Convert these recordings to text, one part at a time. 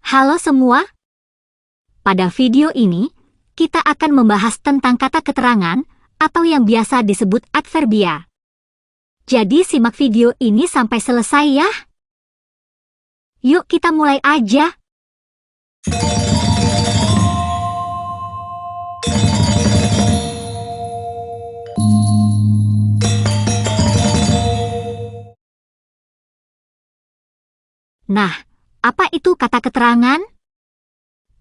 Halo semua, pada video ini kita akan membahas tentang kata keterangan atau yang biasa disebut adverbia. Jadi simak video ini sampai selesai ya. Yuk kita mulai aja. Nah, apa itu kata keterangan?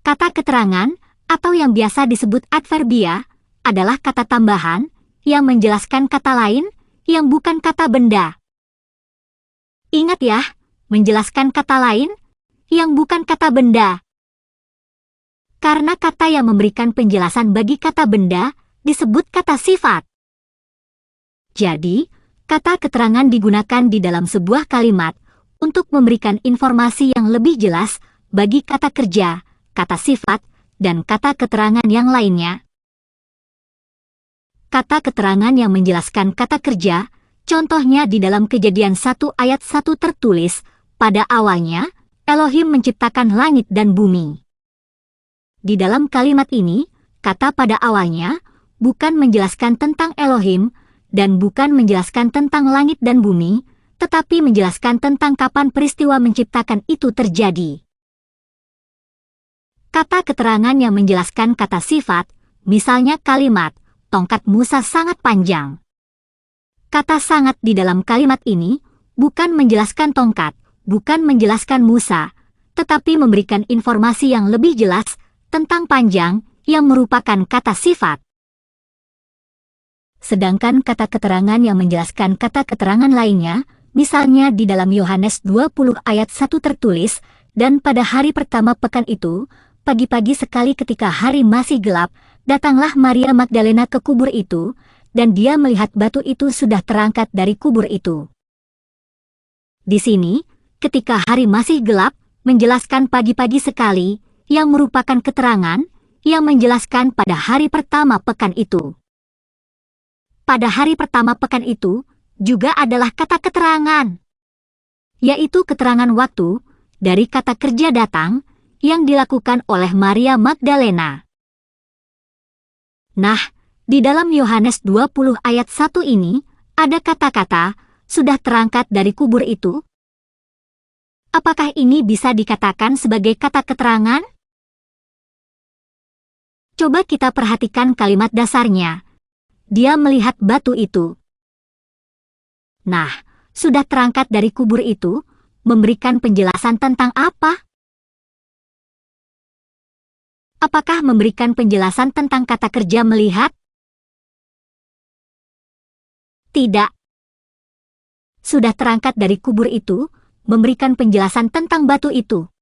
Kata keterangan, atau yang biasa disebut adverbia, adalah kata tambahan yang menjelaskan kata lain yang bukan kata benda. Ingat ya, menjelaskan kata lain yang bukan kata benda. Karena kata yang memberikan penjelasan bagi kata benda disebut kata sifat. Jadi, kata keterangan digunakan di dalam sebuah kalimat untuk memberikan informasi yang lebih jelas bagi kata kerja, kata sifat, dan kata keterangan yang lainnya. Kata keterangan yang menjelaskan kata kerja, contohnya di dalam Kejadian 1 ayat 1 tertulis, pada awalnya, Elohim menciptakan langit dan bumi. Di dalam kalimat ini, kata pada awalnya bukan menjelaskan tentang Elohim dan bukan menjelaskan tentang langit dan bumi, tetapi menjelaskan tentang kapan peristiwa menciptakan itu terjadi. Kata keterangan yang menjelaskan kata sifat, misalnya kalimat, tongkat Musa sangat panjang. Kata sangat di dalam kalimat ini bukan menjelaskan tongkat, bukan menjelaskan Musa, tetapi memberikan informasi yang lebih jelas tentang panjang yang merupakan kata sifat. Sedangkan kata keterangan yang menjelaskan kata keterangan lainnya, misalnya di dalam Yohanes 20 ayat 1 tertulis, dan pada hari pertama pekan itu, pagi-pagi sekali ketika hari masih gelap, datanglah Maria Magdalena ke kubur itu, dan dia melihat batu itu sudah terangkat dari kubur itu. Di sini, ketika hari masih gelap, menjelaskan pagi-pagi sekali, yang merupakan keterangan, yang menjelaskan pada hari pertama pekan itu. Pada hari pertama pekan itu, juga adalah kata keterangan, yaitu keterangan waktu dari kata kerja datang yang dilakukan oleh Maria Magdalena. Nah, di dalam Yohanes 20 ayat 1 ini, ada kata-kata, sudah terangkat dari kubur itu. Apakah ini bisa dikatakan sebagai kata keterangan? Coba kita perhatikan kalimat dasarnya. Dia melihat batu itu. Nah, sudah terangkat dari kubur itu, memberikan penjelasan tentang apa? Apakah memberikan penjelasan tentang kata kerja melihat? Tidak. Sudah terangkat dari kubur itu, memberikan penjelasan tentang batu itu.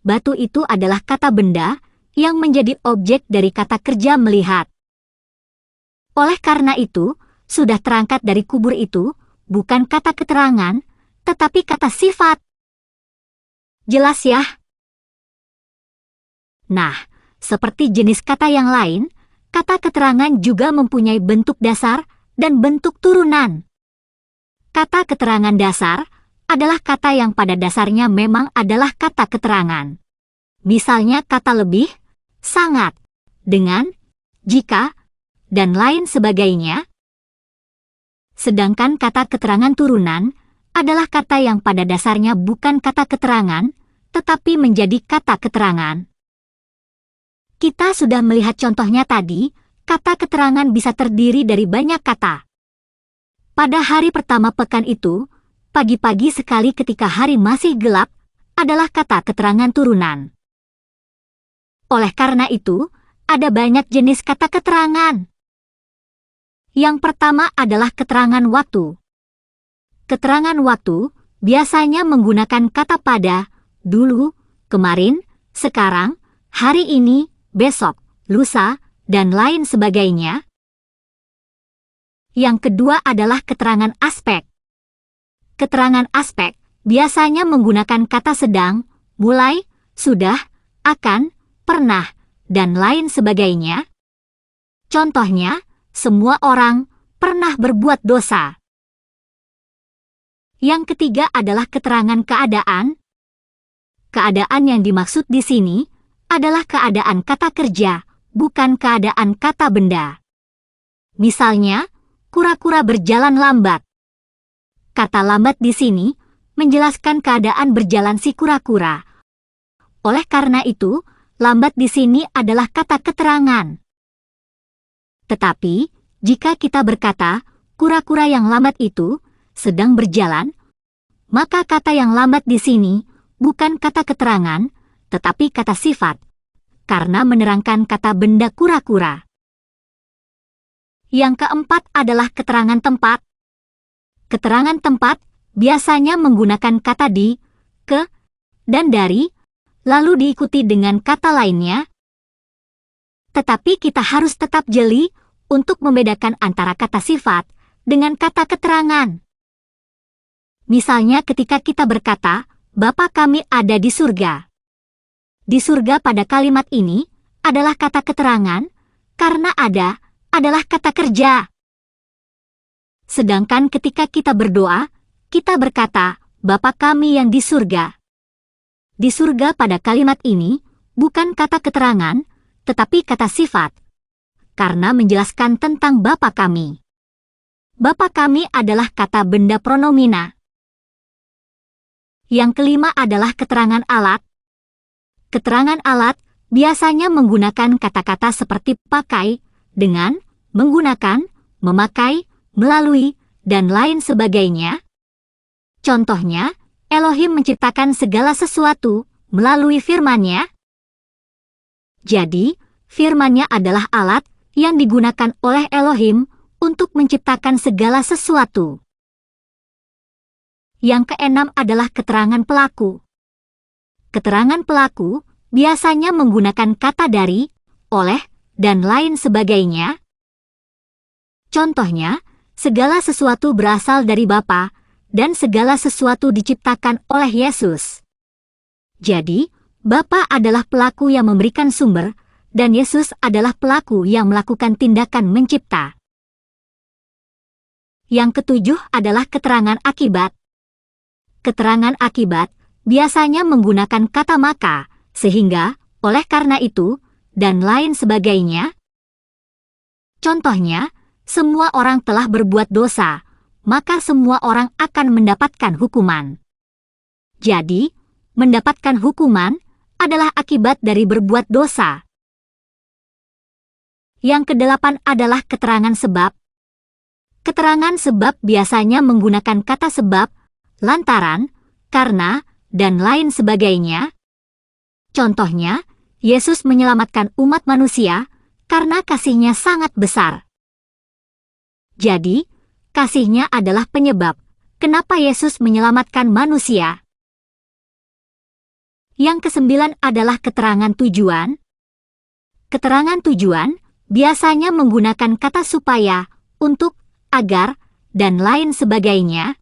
Batu itu adalah kata benda yang menjadi objek dari kata kerja melihat. Oleh karena itu, sudah terangkat dari kubur itu, bukan kata keterangan, tetapi kata sifat. Jelas ya? Nah, seperti jenis kata yang lain, kata keterangan juga mempunyai bentuk dasar dan bentuk turunan. Kata keterangan dasar adalah kata yang pada dasarnya memang adalah kata keterangan. Misalnya kata lebih, sangat, dengan, jika, dan lain sebagainya. Sedangkan kata keterangan turunan adalah kata yang pada dasarnya bukan kata keterangan, tetapi menjadi kata keterangan. Kita sudah melihat contohnya tadi, kata keterangan bisa terdiri dari banyak kata. Pada hari pertama pekan itu, pagi-pagi sekali ketika hari masih gelap, adalah kata keterangan turunan. Oleh karena itu, ada banyak jenis kata keterangan. Yang pertama adalah keterangan waktu. Keterangan waktu biasanya menggunakan kata pada, dulu, kemarin, sekarang, hari ini, besok, lusa, dan lain sebagainya. Yang kedua adalah keterangan aspek. Keterangan aspek biasanya menggunakan kata sedang, mulai, sudah, akan, pernah, dan lain sebagainya. Contohnya, semua orang pernah berbuat dosa. Yang ketiga adalah keterangan keadaan. keadaan yang dimaksud di sini adalah keadaan kata kerja, bukan keadaan kata benda. Misalnya, kura-kura berjalan lambat. Kata lambat di sini menjelaskan keadaan berjalan si kura-kura. Oleh karena itu, lambat di sini adalah kata keterangan. Tetapi, jika kita berkata, kura-kura yang lambat itu sedang berjalan, maka kata yang lambat di sini bukan kata keterangan, tetapi kata sifat, karena menerangkan kata benda kura-kura. Yang keempat adalah keterangan tempat. Keterangan tempat biasanya menggunakan kata di, ke, dan dari, lalu diikuti dengan kata lainnya. Tetapi kita harus tetap jeli untuk membedakan antara kata sifat dengan kata keterangan. Misalnya ketika kita berkata, Bapa kami ada di surga. Di surga pada kalimat ini adalah kata keterangan, karena ada adalah kata kerja. Sedangkan ketika kita berdoa, kita berkata, Bapa kami yang di surga. Di surga pada kalimat ini bukan kata keterangan, tetapi kata sifat, karena menjelaskan tentang Bapa kami. Bapa kami adalah kata benda pronomina. Yang kelima adalah keterangan alat. Keterangan alat biasanya menggunakan kata-kata seperti pakai, dengan, menggunakan, memakai, melalui, dan lain sebagainya. Contohnya, Elohim menciptakan segala sesuatu melalui firman-Nya. Jadi, firman-Nya adalah alat yang digunakan oleh Elohim untuk menciptakan segala sesuatu. Yang keenam adalah keterangan pelaku. Keterangan pelaku biasanya menggunakan kata dari, oleh, dan lain sebagainya. Contohnya, segala sesuatu berasal dari Bapa, dan segala sesuatu diciptakan oleh Yesus. Jadi, Bapa adalah pelaku yang memberikan sumber, dan Yesus adalah pelaku yang melakukan tindakan mencipta. Yang ketujuh adalah keterangan akibat. Keterangan akibat biasanya menggunakan kata maka, sehingga, oleh karena itu, dan lain sebagainya. Contohnya, semua orang telah berbuat dosa, maka semua orang akan mendapatkan hukuman. Jadi, mendapatkan hukuman adalah akibat dari berbuat dosa. Yang kedelapan adalah keterangan sebab. Keterangan sebab biasanya menggunakan kata sebab, lantaran, karena, dan lain sebagainya. Contohnya, Yesus menyelamatkan umat manusia karena kasih-Nya sangat besar. Jadi, kasih-Nya adalah penyebab kenapa Yesus menyelamatkan manusia. Yang kesembilan adalah keterangan tujuan. Keterangan tujuan biasanya menggunakan kata supaya, untuk, agar, dan lain sebagainya.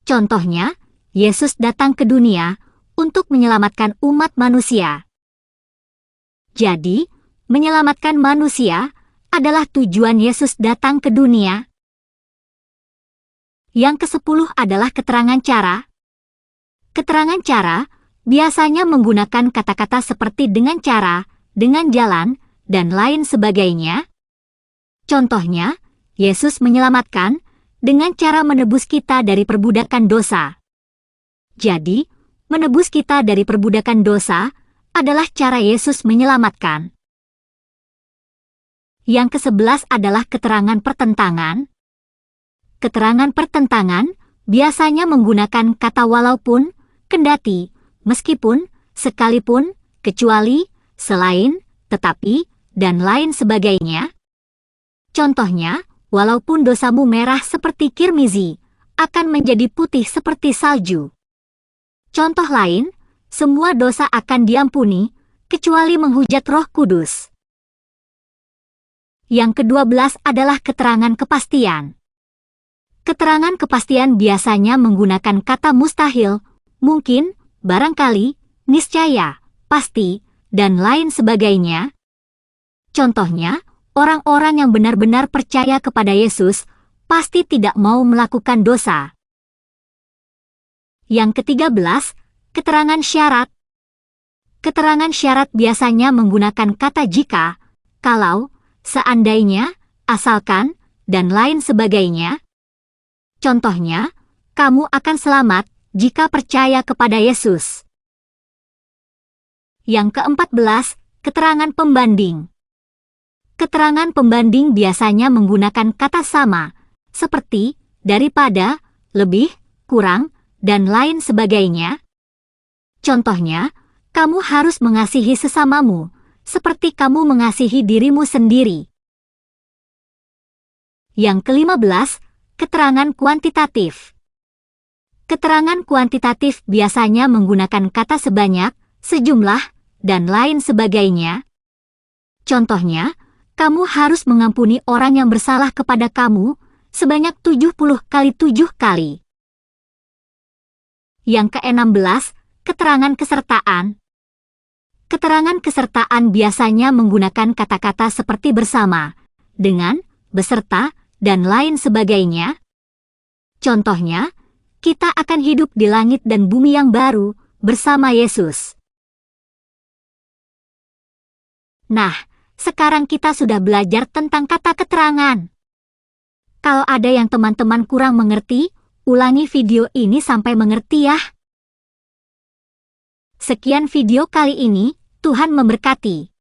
Contohnya, Yesus datang ke dunia untuk menyelamatkan umat manusia. Jadi, menyelamatkan manusia adalah tujuan Yesus datang ke dunia. Yang ke-10 adalah keterangan cara. Keterangan cara biasanya menggunakan kata-kata seperti dengan cara, dengan jalan, dan lain sebagainya. Contohnya, Yesus menyelamatkan dengan cara menebus kita dari perbudakan dosa. Jadi, menebus kita dari perbudakan dosa adalah cara Yesus menyelamatkan. Yang ke-11 adalah keterangan pertentangan. Keterangan pertentangan biasanya menggunakan kata walaupun, kendati, meskipun, sekalipun, kecuali, selain, tetapi, dan lain sebagainya. Contohnya, walaupun dosamu merah seperti kirmizi, akan menjadi putih seperti salju. Contoh lain, semua dosa akan diampuni, kecuali menghujat Roh Kudus. Yang ke-12 adalah keterangan kepastian. Keterangan kepastian biasanya menggunakan kata mustahil, mungkin, barangkali, niscaya, pasti, dan lain sebagainya. Contohnya, orang-orang yang benar-benar percaya kepada Yesus pasti tidak mau melakukan dosa. Yang ke-13 Keterangan syarat. Keterangan syarat biasanya menggunakan kata jika, kalau, seandainya, asalkan, dan lain sebagainya. Contohnya, kamu akan selamat jika percaya kepada Yesus. Yang ke-14, keterangan pembanding. Keterangan pembanding biasanya menggunakan kata sama, seperti daripada, lebih, kurang, dan lain sebagainya. Contohnya, kamu harus mengasihi sesamamu, seperti kamu mengasihi dirimu sendiri. Yang ke-15, keterangan kuantitatif. Keterangan kuantitatif biasanya menggunakan kata sebanyak, sejumlah, dan lain sebagainya. Contohnya, kamu harus mengampuni orang yang bersalah kepada kamu sebanyak 70 kali 7 kali. Yang ke-16, keterangan kesertaan. Keterangan kesertaan biasanya menggunakan kata-kata seperti bersama, dengan, beserta, dan lain sebagainya. Contohnya, kita akan hidup di langit dan bumi yang baru bersama Yesus. Nah, sekarang kita sudah belajar tentang kata keterangan. Kalau ada yang teman-teman kurang mengerti, ulangi video ini sampai mengerti ya. Sekian video kali ini, Tuhan memberkati.